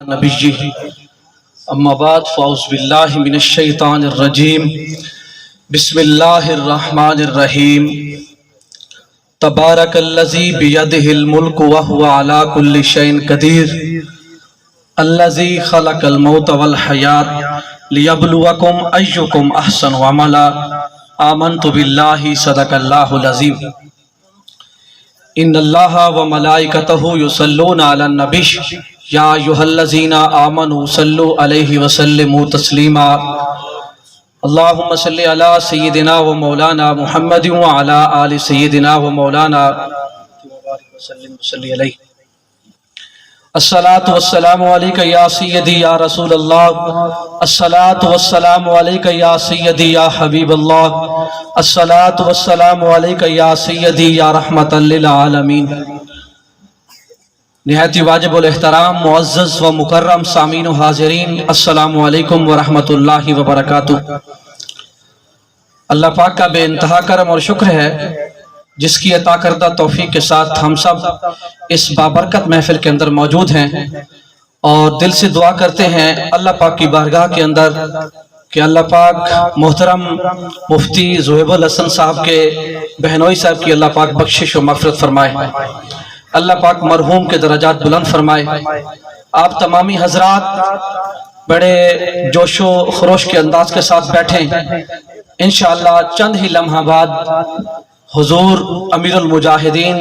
نبی اما بعد فاعوذ باللہ من الشیطان الرجیم بسم اللہ الرحمن الرحیم تبارک الذی بیدہ الملک وہو علی کل شیء قدیر الذی خلق الموت والحیاة لیبلوکم ایکم احسن عملا آمنت باللہ صدق اللہ العظیم ان اللہ وملائکتہ یصلون علی النبی یا ایھا الذین آمنوا صلوا علیہ وسلموا تسلیما اللہم صلی علی سیدنا و مولانا محمد وعلی آل سیدنا و مولانا صلی علیہ الصلاة والسلام علیکہ یا سیدی یا رسول اللہ الصلاة والسلام علیکہ یا سیدی یا حبیب اللہ الصلاة والسلام علیکہ یا سیدی یا رحمت للعالمین نہایت واجب الاحترام معزز و مکرم سامعین و حاضرین السلام علیکم ورحمۃ اللہ وبرکاتہ۔ اللہ پاک کا بے انتہا کرم اور شکر ہے جس کی عطا کردہ توفیق کے ساتھ ہم سب اس بابرکت محفل کے اندر موجود ہیں اور دل سے دعا کرتے ہیں اللہ پاک کی بارگاہ کے اندر کہ اللہ پاک محترم مفتی ذویب الحسن صاحب کے بہنوئی صاحب کی اللہ پاک بخشش و مغفرت فرمائے، اللہ پاک مرحوم کے درجات بلند فرمائے۔ آپ تمامی حضرات بڑے جوش و خروش کے انداز کے ساتھ بیٹھیں، انشاءاللہ چند ہی لمحہ بعد حضور امیر المجاہدین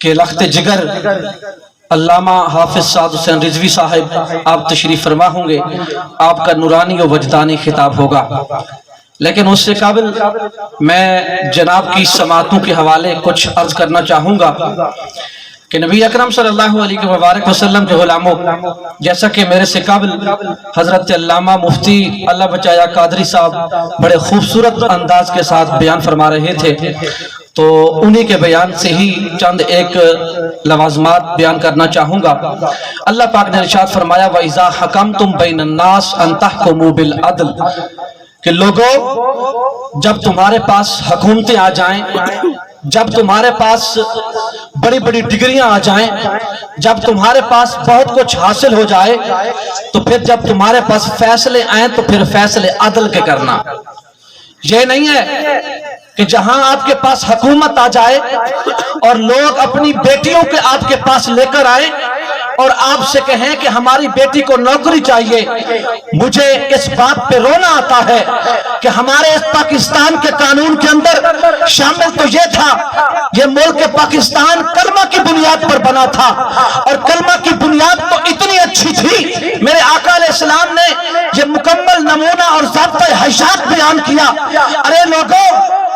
کے لخت جگر علامہ حافظ سعد حسین رضوی صاحب آپ تشریف فرما ہوں گے، آپ کا نورانی و وجدانی خطاب ہوگا، لیکن اس سے قبل میں جناب کی سماعتوں کے حوالے کچھ عرض کرنا چاہوں گا کہ نبی اکرم صلی اللہ علیہ وآلہ وسلم کے غلاموں، جیسا کہ میرے سے قبل حضرت علامہ مفتی اللہ بچایا قادری صاحب بڑے خوبصورت انداز کے ساتھ بیان فرما رہے تھے، تو انہی کے بیان سے ہی چند ایک لوازمات بیان کرنا چاہوں گا۔ اللہ پاک نے ارشاد فرمایا وَإِذَا حَكَمْتُمْ بَيْنَ النَّاسِ أَن تَحْكُمُوا بِالْعَدْلِ، کہ لوگوں جب تمہارے پاس حکومتیں آ جائیں، جب تمہارے پاس بڑی بڑی ڈگریاں آ جائیں، جب تمہارے پاس بہت کچھ حاصل ہو جائے، تو پھر جب تمہارے پاس فیصلے آئیں تو پھر فیصلے عدل کے کرنا۔ یہ نہیں ہے کہ جہاں آپ کے پاس حکومت آ جائے اور لوگ اپنی بیٹیوں کے آپ کے پاس لے کر آئیں اور آپ سے کہیں کہ ہماری بیٹی کو نوکری چاہیے، مجھے اس بات پہ رونا آتا ہے کہ ہمارے اس پاکستان کے قانون کے اندر شامل تو یہ تھا، یہ ملک پاکستان کلمہ کی بنیاد پر بنا تھا، اور کلمہ کی بنیاد تو اتنی اچھی تھی، میرے آقا علیہ السلام نے یہ مکمل نمونہ اور ضابطۂ حیات بیان کیا۔ ارے لوگوں،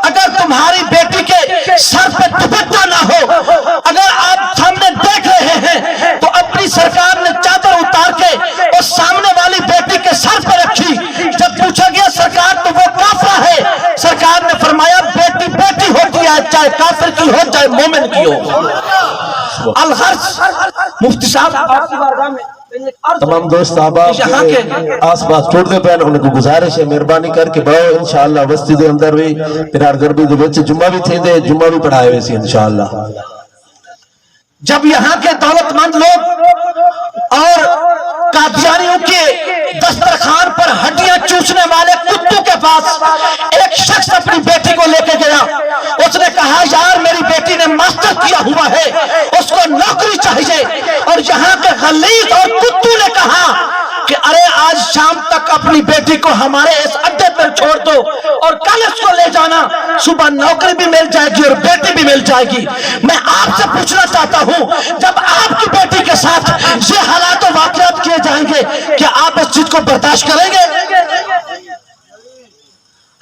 اگر تمہاری بیٹی کے سر پہ دوپٹہ نہ ہو، اگر آپ سامنے دیکھ رہے ہیں تو اپنی سرکار نے چادر اتار کے اس سامنے والی بیٹی کے سر پہ رکھی، جب پوچھا گیا سرکار تو وہ کافرہ ہے، سرکار نے فرمایا بیٹی بیٹی ہوتی ہے، چاہے کافر کی ہو چاہے مومن کی ہو۔ الغرض مفتی صاحب آپ کی بارگاہ میں تمام دوست احباب کے آس پاس ٹوٹتے پہن انہیں کو گزارش ہے مہربانی کر کے بڑھو انشاءاللہ وسطی دے اندر بھی پرار گربی دے بچے جمعہ بھی تھے دے جمعہ بھی پڑھائے ہوئے سی انشاءاللہ۔ جب یہاں کے دولت مند لوگ اور قادیانیوں کے دسترخوان پر ہڈیاں چوسنے والے کتوں کے پاس ایک شخص اپنی بیٹی کو لے کے گیا، اس نے کہا یار میری بیٹی نے ماسٹر کیا ہوا ہے، اس کو نوکری چاہیے، اور یہاں کے غلیظ اور کتوں نے کہا کہ ارے آج شام تک اپنی بیٹی کو ہمارے اس اڈے پر چھوڑ دو اور کل اس کو لے جانا، صبح نوکری بھی مل جائے گی اور بیٹی بھی مل جائے گی۔ میں آپ سے پوچھنا چاہتا ہوں جب آپ کی بیٹی کے ساتھ یہ حالات و واقعات کیے جائیں گے کیا آپ اس چیز کو برداشت کریں گے؟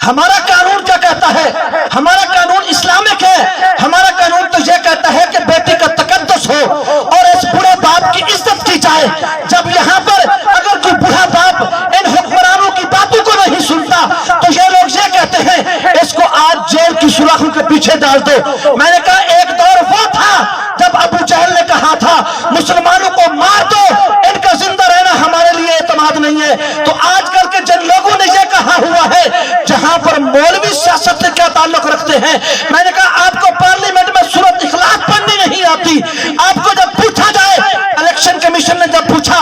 ہمارا قانون کیا کہتا ہے؟ ہمارا قانون اسلامک ہے، ہمارا قانون تو یہ کہتا ہے کہ بیٹی کا تقدس ہو اور اس بڑے باپ کی عزت کی جائے۔ جب یہاں پر اگر کوئی بڑا باپ ان حکمرانوں کی باتوں کو نہیں سنتا تو یہ لوگ یہ کہتے ہیں اس کو آج جیل کی سوراخوں کے پیچھے ڈال دو۔ میں نے کہا ایک دور وہ تھا جب ابو جہل نے کہا تھا مسلمانوں کو مار دو، ان کا زندہ رہنا ہمارے لیے اعتماد نہیں ہے، تو آج کل کے جن لوگوں نے یہ کہا ہوا ہے جہاں پر مولوی سیاست سے کیا تعلق رکھتے ہیں، میں نے کہا آپ کو پارلیمنٹ میں سورۃ اخلاص پڑھنی نہیں آتی، آپ کو جب پوچھا جائے الیکشن کمیشن نے جب پوچھا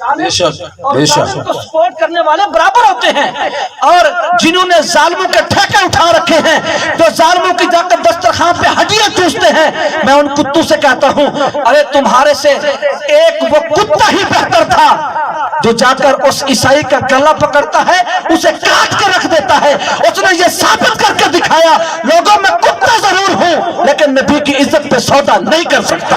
اور ظالم کو سپورٹ کرنے والے برابر ہوتے ہیں، اور جنہوں نے ظالموں کے ٹھیکے اٹھا رکھے ہیں، جو ظالموں کی جا کر دسترخوان پہ ہڈیاں چوستے ہیں، میں ان کتوں سے کہتا ہوں ارے تمہارے سے ایک وہ کتا ہی بہتر تھا جو جا کر اس عیسائی کا گلا پکڑتا ہے، اسے کاٹ کے رکھ دیتا ہے۔ اس نے یہ ثابت کر کے دکھایا لوگوں میں کتا ضرور ہوں لیکن نبی کی عزت پہ سودا نہیں کر سکتا۔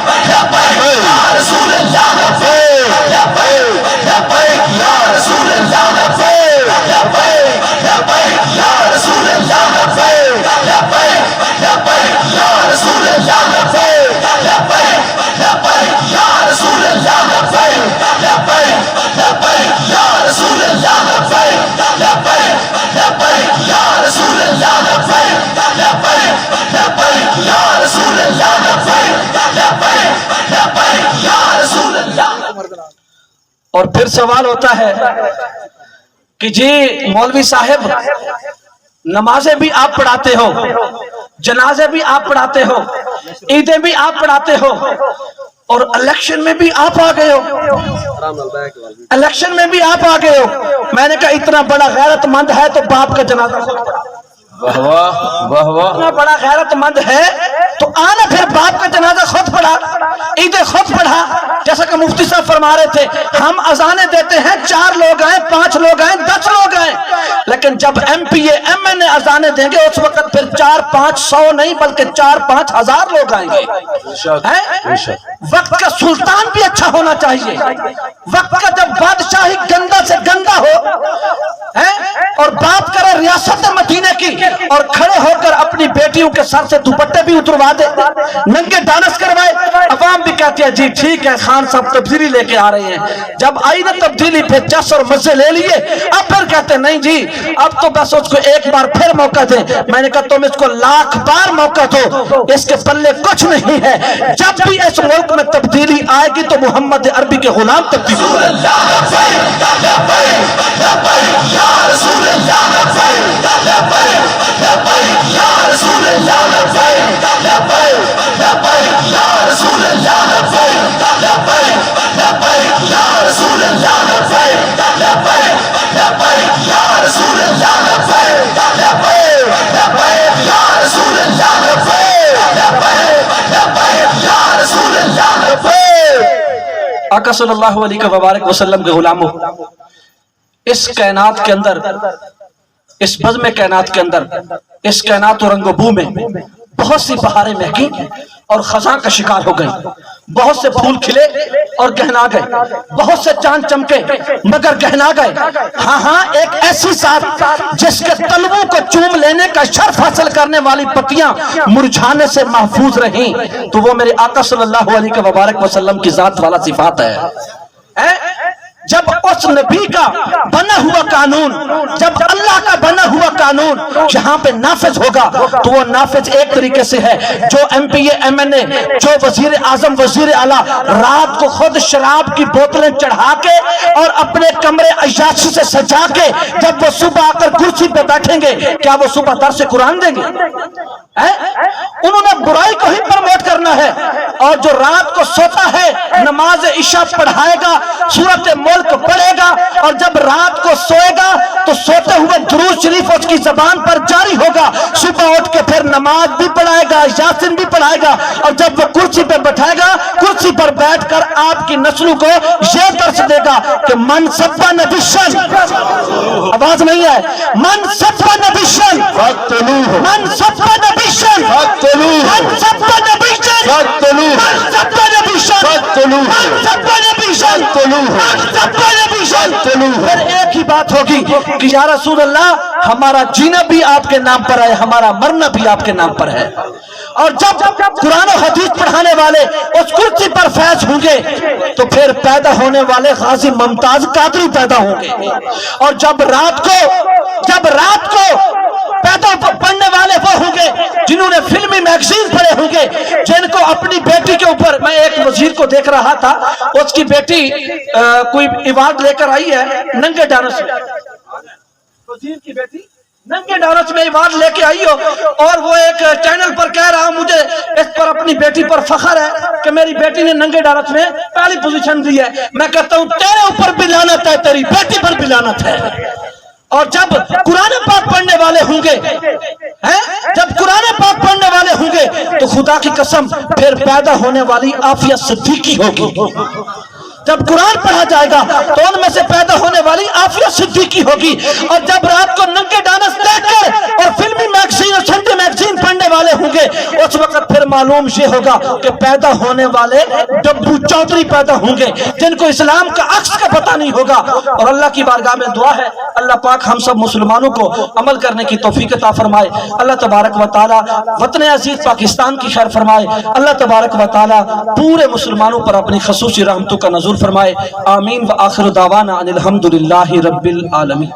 اور پھر سوال ہوتا ہے کہ جی مولوی صاحب نمازیں بھی آپ پڑھاتے ہو، جنازے بھی آپ پڑھاتے ہو، عیدیں بھی آپ پڑھاتے ہو، اور الیکشن میں بھی آپ آ گئے ہو، الیکشن میں بھی آپ آ گئے ہو۔ میں نے کہا اتنا بڑا غیرت مند ہے تو باپ کا جنازہ خود پڑھا، اتنا بڑا غیرت مند ہے تو آنا پھر باپ کا جنازہ خود پڑھا، عیدیں خود پڑھا۔ جیسا کہ مفتی صاحب فرما رہے تھے ہم اذانیں دیتے ہیں 4 لوگ آئیں 5 لوگ آئیں 10 لوگ آئیں، لیکن جب M P A M N A اذانیں دیں گے اس وقت پھر 4-500 نہیں بلکہ 4-5 ہزار لوگ آئیں گے۔ وقت کا سلطان بھی اچھا ہونا چاہیے، وقت کا جب بادشاہی گندا سے گندا ہو اور بات کرے ریاست مدینہ کی اور کھڑے ہو کر اپنی بیٹیوں کے سر سے دوپٹے بھی اتروا دے، ننگے ڈانس کروائے، عوام بھی کہتی ہے جی ٹھیک ہے خان صاحب تبدیلی لے کے آ رہے ہیں۔ جب آئی نا تبدیلی پھر چس اور مزے لے لیے، اب پھر کہتے ہیں نہیں جی اب تو بس اس کو ایک بار پھر موقع دیں۔ میں نے کہا تم اس کو 1,00,000 بار موقع دو، اس کے پلے کچھ نہیں ہے۔ جب بھی اس ملک میں تبدیلی آئے گی تو محمد عربی کے غلام تبدیلی ہوگی۔ آقا صلی اللہ علیہ وبارک وسلم کے غلاموں، اس کائنات کے اندر، اس بزم کائنات کے اندر، اس کائنات و رنگ و بو میں بہت سی بہاریں مہکی اور خزاں کا شکار ہو گئی، بہت سے پھول کھلے اور گہنا گئے، بہت سے چاند چمکے مگر گہنا گئے۔ ہاں ایک ایسی ذات جس کے طلبوں کو چوم لینے کا شرف حاصل کرنے والی پتیاں مرجھانے سے محفوظ رہیں تو وہ میرے آقا صلی اللہ علیہ وبارک وسلم کی ذات والا صفات ہے۔ جب اس نبی کا بنا ہوا قانون، جب اللہ کا بنا ہوا قانون جہاں پہ نافذ ہوگا تو وہ نافذ ایک طریقے سے ہے، جو M P A M N A, جو وزیر اعظم وزیر اعلیٰ رات کو خود شراب کی بوتلیں چڑھا کے اور اپنے کمرے عیاشی سے سجا کے جب وہ صبح آ کر کرسی پہ بیٹھیں گے کیا وہ صبح درس قرآن دیں گے؟ انہوں نے برائی کو ہی پروموٹ کرنا ہے، اور جو رات کو سوتا ہے نماز عشاء پڑھائے گا، سورت ملک پڑھے گا، اور جب رات کو سوئے گا تو سوتے ہوئے درود شریف اس کی زبان پر جاری ہوگا، صبح اٹھ کے پھر نماز بھی پڑھائے گا، یاسین بھی پڑھائے گا، اور جب وہ کرسی پر بیٹھائے گا کرسی پر بیٹھ کر آپ کی نسلوں کو یہ درس دے گا کہ من سبا نبیشن، آواز نہیں ہے، من سبا نبیشن، من سبا نبیشن، من سبا نبیشن، من سبا نبیشن، من سبا نبیشن، پھر ایک ہی بات ہوگی کہ یا رسول اللہ ہمارا جینا بھی آپ کے نام پر ہے، ہمارا مرنا بھی آپ کے نام پر ہے۔ اور جب قرآن و حدیث پڑھانے والے اس کرسی پر فیض ہوں گے تو پھر پیدا ہونے والے غازی ممتاز قادری پیدا ہوں گے، اور جب رات کو پیدا پڑھنے والے وہ ہوں گے جنہوں نے فلمی میگزین پڑھے ہوں گے، جن کو اپنی بیٹی کے اوپر، میں ایک وزیر کو دیکھ رہا تھا اس کی بیٹی کوئی ایوارڈ لے کر آئی ہے ننگے ڈانس، وزیر کی بیٹی ننگے ڈانس میں ایوارڈ لے کے آئی ہو اور وہ ایک چینل پر کہہ رہا مجھے اس پر اپنی بیٹی پر فخر ہے کہ میری بیٹی نے ننگے ڈانس میں پہلی پوزیشن دی ہے. میں کہتا ہوں تیرے اوپر بھی لعنت ہے, تیری بیٹی پر بھی لعنت ہے. اور جب قرآن پاک پڑھنے والے ہوں گے, جب قرآن پاک پڑھنے والے ہوں گے تو خدا کی قسم پھر پیدا ہونے والی عافیہ صدیقی ہوگی. جب قرآن پڑھا جائے گا تو ان میں سے پیدا ہونے والی عافیہ صدیقی ہوگی. اور جب رات کو ننگے ڈانس دیکھ کر اور فلمی میگزین اور سنڈے میگزین پڑھنے والے ہوں گے, اس وقت پھر معلوم یہ ہوگا کہ پیدا ہونے والے ڈبو چودھری پیدا ہوں گے جن کو اسلام کا عکس کا پتہ نہیں ہوگا. اور اللہ کی بارگاہ میں دعا ہے اللہ پاک ہم سب مسلمانوں کو عمل کرنے کی توفیق عطا فرمائے. اللہ تبارک و تعالی وطن عزیز پاکستان کی خیر فرمائے. اللہ تبارک و تعالی پورے مسلمانوں پر اپنی خصوصی رحمتوں کا نزول فرمائے. آمین. وآخر دعوانا ان الحمدللہ رب العالمین.